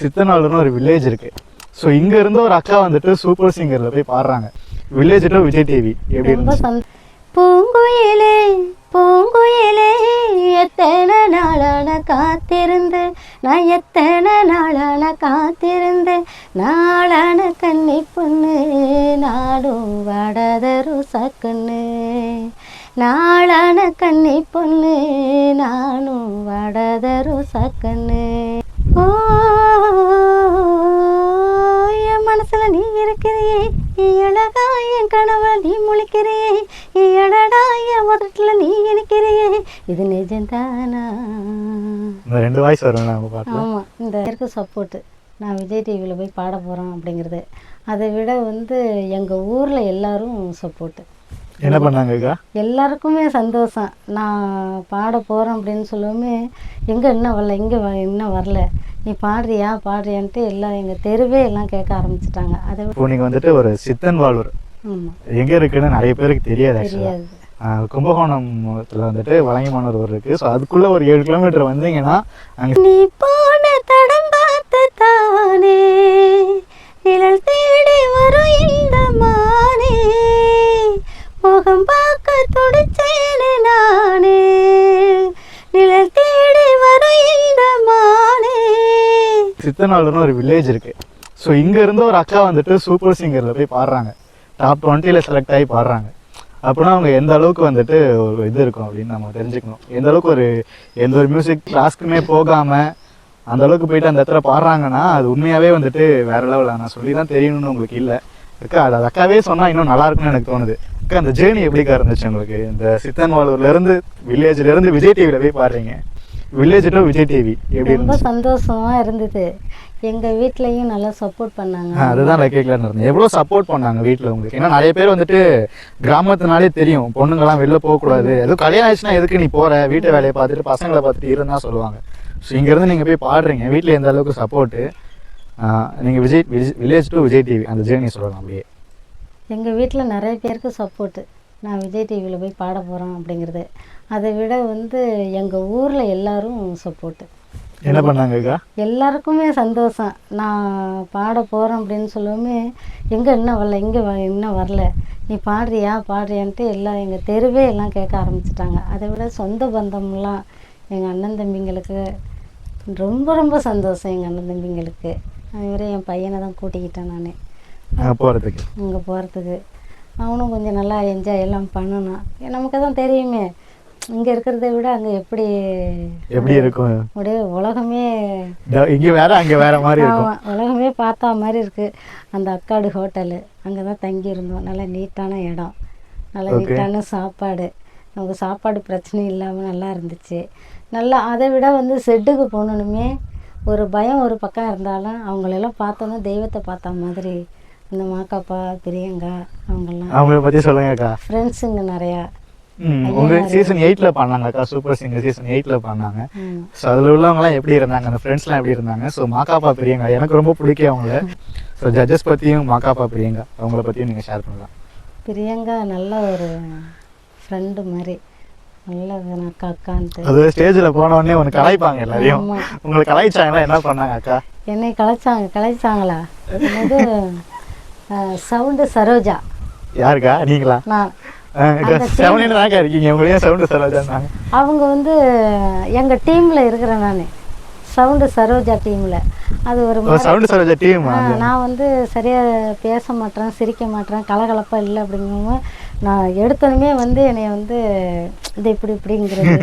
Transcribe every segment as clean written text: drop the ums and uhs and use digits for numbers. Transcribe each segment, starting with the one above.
சித்தநாளூர்னு ஒரு வில்லேஜ் இருக்கு. ஸோ இங்க இருந்து ஒரு அக்கா வந்துட்டு சூப்பர் சிங்கர்ல போய் பாடுறாங்க. வில்லேஜ் டு விஜய் டிவி எப்படி இருந்துச்சு? பூங்குயிலே பூங்குயிலே எத்தனை நாளான காத்திருந்து நான் எத்தனை நாளான காத்திருந்து நாளான கண்ணி பொண்ணு நாடும் வாடாதரு சக்கண்ணு நாளான கண்ணி பொண்ணு நானும் வாடாதரு சக்கண்ணு. ஓ என் மனசுல நீ இருக்கிறியே அழகா என் கனவுல நீ முழிக்கிறியே எடடா என் உதட்டுல நீ இணைக்கிறியே இது நிஜம்தானா? இந்த ரெண்டு வாய்ஸ் வரும் நம்ம பாட்டுல. ஆமா, இந்த பேருக்கு சப்போர்ட். நான் விஜய் டிவியில் போய் பாட போகிறோம் அப்படிங்கிறது. அதை விட எங்கள் ஊரில் எல்லாரும் சப்போர்ட்டு. என்ன பண்ணாங்கக்கா? எல்லாருக்குமே சந்தோஷம். நான் பாட போகிறேன் அப்படின்னு சொல்லவுமே எங்கே இன்னும் வரல, இங்கே இன்னும் வரல, நீ பாடுறியான்ட்டு எல்லாம் எங்கள் தெருவே எல்லாம் கேட்க ஆரம்பிச்சிட்டாங்க. அதை இப்போ நீங்கள் வந்துட்டு ஒரு சித்தன்வாளூர் எங்கே இருக்குன்னு நிறைய பேருக்கு தெரியாது. கும்பகோணத்துல வந்துட்டு வலங்கைமானூர் இருக்கு. ஸோ அதுக்குள்ள ஒரு 7 கிலோமீட்டர் வந்தீங்கன்னா அங்கே நீ போன தடம் பார்த்து தானே நிழல் தேடி வரும் இந்த மானே முகம் பார்க்க துடிச்சேனே நானே நிழல் தேடி வரும் இந்த மானே. சித்தநாளூர்னு ஒரு வில்லேஜ் இருக்கு. ஸோ இங்க இருந்து ஒரு அக்கா வந்துட்டு சூப்பர் சிங்கர்ல போய் பாடுறாங்க. டாப் 20ல செலக்ட் ஆகி பாடுறாங்க. அப்படின்னா அவங்க எந்த அளவுக்கு வந்துட்டு ஒரு இது இருக்கும் அப்படின்னு நம்ம தெரிஞ்சுக்கணும். எந்த அளவுக்கு எந்த ஒரு மியூசிக் கிளாஸ்க்குமே போகாம அந்த அளவுக்கு போயிட்டு அந்த இடத்துல பாடுறாங்கன்னா அது உண்மையாவே வந்துட்டு வேற லெவலில். நான் சொல்லி தான் தெரியணும்னு உங்களுக்கு இல்லை அக்கா. அது அக்காவே சொன்னா இன்னும் நல்லா இருக்கும்னு எனக்கு தோணுது. அக்கா, அந்த ஜேர்னி எப்படிக்கா இருந்துச்சு உங்களுக்கு? இந்த சித்தன்வாளூர்ல இருந்து வில்லேஜ்ல இருந்து விஜய் டிவியில போய் பாடுறீங்க. வில்லேஜ் டு விஜய் டிவி எப்படி? ரொம்ப சந்தோஷமா இருந்தது. எங்க வீட்லயும் நல்லா சப்போர்ட் பண்ணாங்க. அதுதான் கேட்கலான்னு இருந்தேன். எவ்வளவு சப்போர்ட் பண்ணாங்க வீட்டுல உங்களுக்கு? ஏன்னா நிறைய பேர் வந்துட்டு கிராமத்தினாலே தெரியும் பொண்ணுங்கெல்லாம் வெளில போகக்கூடாது, எதுவும் கல்யாணம் ஆயிடுச்சுன்னா எதுக்கு நீ போற, வீட்டை வேலையை பார்த்துட்டு பசங்களை பார்த்துட்டு இருந்தா சொல்லுவாங்க. ஸோ இங்க இருந்து நீங்க போய் பாடுறீங்க, வீட்டுல எந்த அளவுக்கு சப்போர்ட்டு? நீங்க வில்லேஜ் டு விஜய் டிவி அந்த ஜேர்னி சொல்லலாம் அப்படியே. எங்கள் வீட்டில் நிறைய பேருக்கு சப்போர்ட்டு. நான் விஜய் டிவியில் போய் பாட போகிறோம் அப்படிங்கிறது. அதை விட எங்கள் ஊரில் எல்லாரும் சப்போர்ட்டு. என்ன பண்ணாங்கக்கா? எல்லாருக்குமே சந்தோஷம். நான் பாட போகிறேன் அப்படின்னு சொல்லவுமே எங்கே இன்னும் வரல, இங்கே இன்னும் வரல, நீ பாடுறியான்ட்டு எல்லாம் எங்கள் தெருவே எல்லாம் கேட்க ஆரம்பிச்சிட்டாங்க. அதை விட சொந்த பந்தம்லாம் எங்கள் அண்ணன் தம்பிங்களுக்கு ரொம்ப ரொம்ப சந்தோஷம். எங்கள் அண்ணன் தம்பிங்களுக்கு அதுவரை என் பையனை தான் கூட்டிக்கிட்டேன் நான் அங்கே போகிறதுக்கு. அவனும் கொஞ்சம் நல்லா என்ஜாய் எல்லாம் பண்ணணும். நமக்கு தான் தெரியுமே இங்கே இருக்கிறத விட அங்கே எப்படி இருக்கும், அப்படியே உலகமே இங்கே வேற அங்கே வேற மாதிரி இருக்கும். ஆமாம், உலகமே பார்த்தா மாதிரி இருக்குது. அந்த அக்காடு ஹோட்டலு அங்கே தான் தங்கி இருந்தோம். நல்லா நீட்டான இடம், நல்லா நீட்டான சாப்பாடு, நமக்கு சாப்பாடு பிரச்சனை இல்லாமல் நல்லா இருந்துச்சு. நல்லா அதை விட செட்டுக்கு போகணுமே ஒரு பயம் ஒரு பக்கம் இருந்தாலும் அவங்களெல்லாம் பார்த்தோன்னா தெய்வத்தை பார்த்த மாதிரி. இந்த மாக்காப்பா, பிரியங்கா அவங்கள பற்றி சொல்லுங்கக்கா. ஃப்ரெண்ட்ஸுங்க நிறையா. உங்க சீசன் 8ல பண்ணாங்கக்கா, சூப்பர் சிங்கர் சீசன் 8ல பண்ணாங்க. ஸோ அதில் உள்ளவங்கலாம் எப்படி இருந்தாங்க, அந்த ஃப்ரெண்ட்ஸ்லாம் எப்படி இருந்தாங்க? ஸோ மாக்காப்பா, பிரியங்கா எனக்கு ரொம்ப பிடிக்கும் அவங்கள. ஸோ ஜட்ஜஸ் பற்றியும் மாக்காப்பா, பிரியங்கா அவங்கள பற்றியும் நீங்கள் ஷேர் பண்ணலாம். பிரியங்கா நல்ல ஒரு ஃப்ரெண்டு மாதிரி, நல்ல அக்கான்ட்டு. அது ஸ்டேஜில் போனோடனே ஒன்று கலாய்ப்பாங்க எல்லாரையும். உங்களை கலாய்ச்சாங்களா? என்ன பண்ணாங்க அக்கா? என்னை கலாய்ச்சாங்களா? என்னது சவுண்டு சரோஜா. யாருக்கா? நீங்களா? நான் இருக்கீங்க. அவங்க எங்கள் டீமில் இருக்கிறேன். நான் சவுண்டு சரோஜா டீமில். அது ஒரு சவுண்டு சரோஜா டீம். நான் சரியாக பேச மாட்டேன், சிரிக்க மாட்டேன், கலகலப்பாக இல்லை அப்படிங்கிறவங்க நான் எடுத்தோடனே என்னை இது இப்படிங்கிறது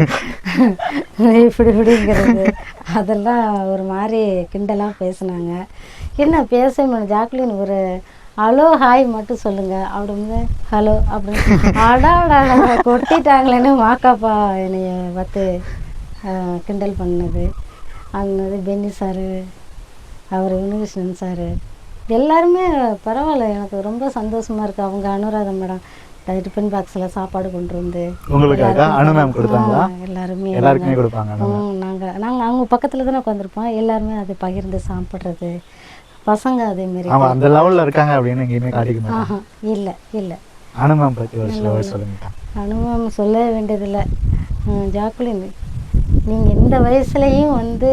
இப்படிங்கிறது அதெல்லாம் ஒரு மாதிரி கிண்டலாக பேசினாங்க. என்ன பேச ஜாக்லின் ஒரு ஹலோ ஹாய் மட்டும் சொல்லுங்கள் அப்படின்னு ஹலோ அப்படின்னு அடாடா கொட்டிட்டாங்களேன்னு மாக்காப்பா என்னைய பார்த்து கிண்டல் பண்ணது. அங்கே பென்னி சாரு, அவர் வினுகிருஷ்ணன் சாரு எல்லாருமே பரவாயில்ல, எனக்கு ரொம்ப சந்தோஷமாக இருக்குது. அவங்க அனுராதம் மேடம் டிஃபன் பாக்ஸில் சாப்பாடு கொண்டு வந்து எல்லாருமே நாங்கள் அவங்க பக்கத்தில் தானே உட்காந்துருப்போம். எல்லாருமே அதை பகிர்ந்து சாப்பிட்றது. பசங்க அதே மாதிரி அந்த லெவல்ல இருக்காங்க அப்படின்னு எங்கேயுமே காட்டிக்க இல்லை இல்லை. அனுபவம் பற்றி ஒரு சொல்லுங்க. அனுபவம் சொல்ல வேண்டியதில்லை. ஜாக்குலின் நீங்கள் இந்த வயசுலேயும் வந்து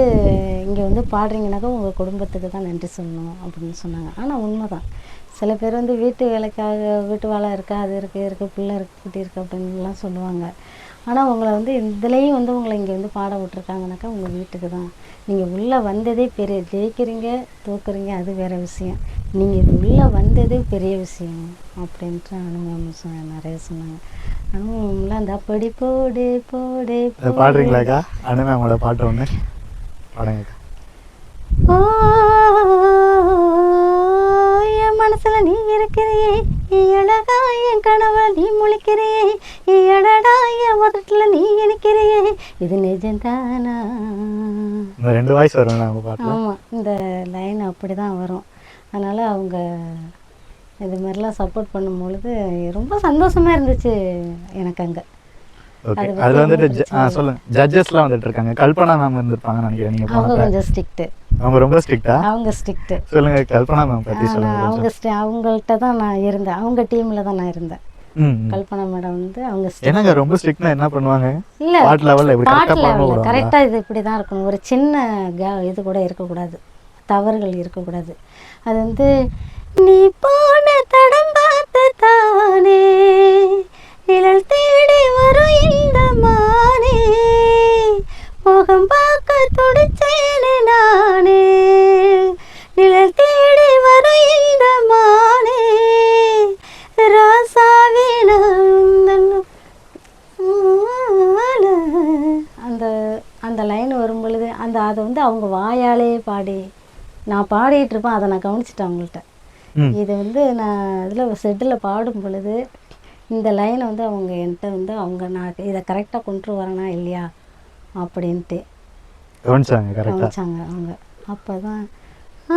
இங்கே வந்து பாடுறீங்கனாக்கா உங்கள் குடும்பத்துக்கு தான் நன்றி சொல்லணும் அப்படின்னு சொன்னாங்க. ஆனால் உண்மைதான். சில பேர் வந்து வீட்டு வேலைக்காக வீட்டு வேலை இருக்கா, அது இருக்குது பிள்ளை இருக்குது குட்டி இருக்குது அப்படின்லாம் சொல்லுவாங்க. ஆனால் உங்களை வந்து இதுலேயும் வந்து உங்களை இங்கே வந்து பாட விட்ருக்காங்கனாக்கா உங்கள் வீட்டுக்கு தான். நீங்கள் உள்ளே வந்ததே பெரிய, ஜெயிக்கிறீங்க தோக்குறீங்க அது வேறு விஷயம், நீங்கள் இது உள்ளே வந்ததே பெரிய விஷயம் அப்படின்ட்டு அனுபவம் நிறைய சொன்னாங்க. அனுபவம்லாம் அந்த படி போடு போடு பாடுறீங்களாக்கா? அனுபவங்களோட பாட்டு ஒன்று பாடுங்கக்கா. என் மனசுல நீ இருக்கிறியே, அழகா என் கனவுல நீ முழிக்கிறியே, அடடா என் உதட்டுல நீ இனிக்கிறியே, இது நிஜம்தானா. இந்த 2 வாய்ஸ் வரும் நம்ம பாட்டில். ஆமாம், இந்த லைன் அப்படி தான் வரும். அதனால் அவங்க இது மாதிரிலாம் சப்போர்ட் பண்ணும்பொழுது ரொம்ப சந்தோஷமாக இருந்துச்சு எனக்கு அங்கே. ஓகே, அதில் வந்துட்டு சொல்லுங்க, ஜட்ஜஸ்லாம் வந்துட்டு இருக்காங்க. கல்பனா மேம் இருந்திருப்பாங்கன்னு நினைக்கிறேன். நீங்கள் அவங்க கொஞ்சம் ஸ்ட்ரிக்ட்டு. அவங்க ரொம்ப ஸ்ட்ரிக்டா? அவங்க ஸ்ட்ரிக்ட்டு. சொல்லுங்க, கல்பனா மேம் பற்றி சொல்லுங்க. அவங்கள்ட்ட தான் நான் இருந்தேன், அவங்க டீமில் தான் நான் இருந்தேன். கல்பனா மேடம் வந்து அவங்க என்னங்க ரொம்ப ஸ்ட்ரிக்ட்னா என்ன பண்ணுவாங்க? இல்ல பாட் லெவல்ல இப்படி கரெக்ட்டா பாட் லெவல்ல பண்ணுவாங்க. கரெக்ட்டா இது இப்படி தான் இருக்கணும். ஒரு சின்ன இது கூட இருக்கக்கூடாது, தவறுகள் இருக்கக்கூடாது. அது வந்து நீ போன தடம் பார்த்து தானே நிழல் தேடி வரும் இந்த மானே, முகம் பார்க்க துடிச்சேனே நானே, நிழல் தேடி வரும் இந்த மானே, அந்த அந்த லைன் வரும் பொழுது அதை வந்து அவங்க வாயாலே பாடி நான் பாடிட்டு இருப்பேன். அதை நான் கவனிச்சிட்டேன் அவங்கள்ட்ட. இது வந்து நான் இதில் செட்டில் பாடும் பொழுது இந்த லைனை வந்து அவங்க என்கிட்ட வந்து அவங்க நான் இதை கரெக்டாக கொண்டு வரேனா இல்லையா அப்படின்ட்டு கவனிச்சாங்க அவங்க. அப்போ தான்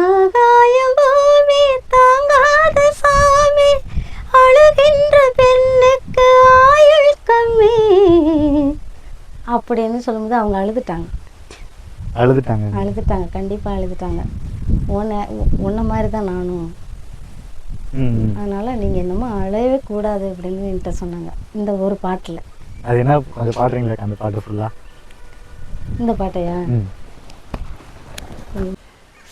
ஆகாயம் பூமி தாங்காத சாமி, அழுகின்ற பெண்ணுக்கு ஆயுள் கம்மி அப்படின்னு சொல்லும்போது அவங்க அழுதுட்டாங்க. கண்டிப்பாக அழுதுட்டாங்க. உன்ன மாதிரி தான் நானும், அதனால் நீங்கள் என்னமோ அழவே கூடாது அப்படின்னு என்கிட்ட சொன்னாங்க இந்த ஒரு பாட்டில். அது என்ன கொஞ்சம் பாடுறீங்களா அந்த பாட்டு ஃபுல்லாக? இந்த பாட்டையா?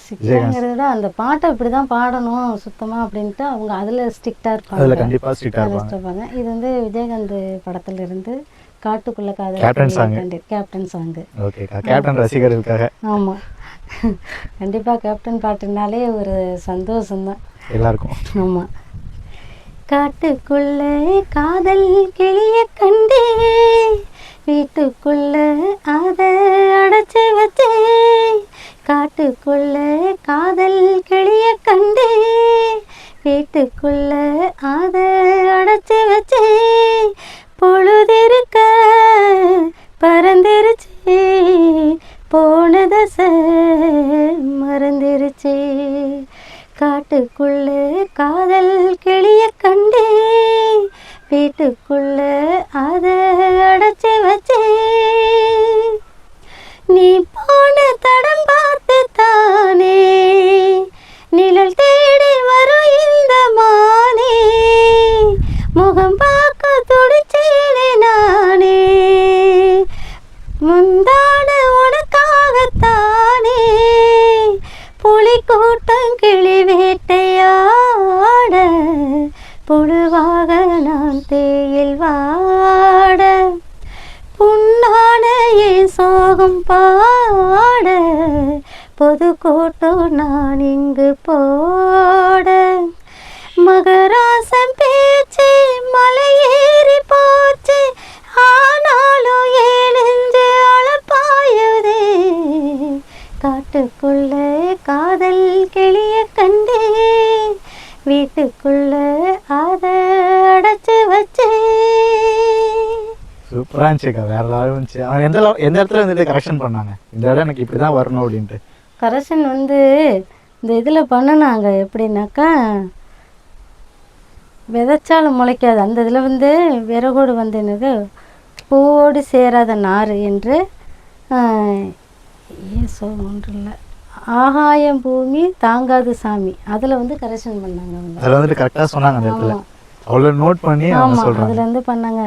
ஸ்ட்ரிக்டாங்கிறத விட அந்த பாட்டை இப்படி தான் பாடணும் சுத்தமாக அப்படின்ட்டு அவங்க அதில் ஸ்ட்ரிக்டாக இருப்பாங்க. கண்டிப்பாக ஸ்ட்ரிக்டாக இருப்பாங்க. இது வந்து விஜயகாந்த் படத்துல இருந்து காட்டுக்குள்ள காதல் கேப்டன் சாங். ஓகேக்கா, கேப்டன் ரசிகர்களுக்காக. ஆமாம், கண்டிப்பாக கேப்டன் பாட்டுனாலே ஒரு சந்தோஷம்தான் எல்லாருக்கும். ஆமாம். காட்டுக்குள்ள காதல் கிளிய கண்டே, வீட்டுக்குள்ள அதை அடைச்சி வச்சே, காட்டுக்குள்ள காதல் கிளிய கண்டே, வீட்டுக்குள்ள அதை அடைச்சி வச்சே, பொழுதிருக்க பறந்துருச்சு, போன தசை மறந்துருச்சு, காட்டுக்குள்ள காதல் கிளிய கண்டே, வீட்டுக்குள்ள அதை அடைச்சி வச்சே, நீ போன தடம் பார்த்து தானே நிழல் தேடி வரும் இந்த மானே, முகம் பார்க்க துடிச்சேனே நானே, முந்தான உனக்காகத்தானே, புலி கூட்டம் கிளி வேட்டையாட, புழுவாக நான் தேயில் வாட, புண்ணான என் சோகம் பாட, பொது கூட்டம் நான் இங்கு போட, மகராசம் பேச்சு மலையேறி போச்சு, ஆனாலும் ஏழுந்து அழப்பாயுதே, காட்டுக்குள்ள காதல் கிளிய கண்டே, வீட்டுக்குள்ள அதை அடைச்சி வச்சே. சூப்பராக இருந்துச்சுக்கா, வேற ஏதாவது இருந்துச்சு? அவன் எந்த இடத்துல வந்துட்டு கரெக்ஷன் பண்ணாங்க, இந்த இடம் எனக்கு இப்படி தான் வரணும் அப்படின்ட்டு? கரெக்ஷன் வந்து இந்த இதில் பண்ணினாங்க எப்படின்னாக்கா, விதைச்சாலும் முளைக்காது அந்த இதில் வந்து விறகோடு வந்து என்னது பூவோடு சேராத நார் என்று ஒன்று இல்லை, ஆகாயம் பூமி தாங்காது சாமி, அதில் வந்து கரெக்ஷன் பண்ணாங்க அவங்க. அதில் வந்துட்டு கரெக்டாக சொன்னாங்க அந்த இடத்துல, அவ்வளோ நோட் பண்ணி அவங்க சொல்கிறாங்க. அதில் வந்து பண்ணாங்க.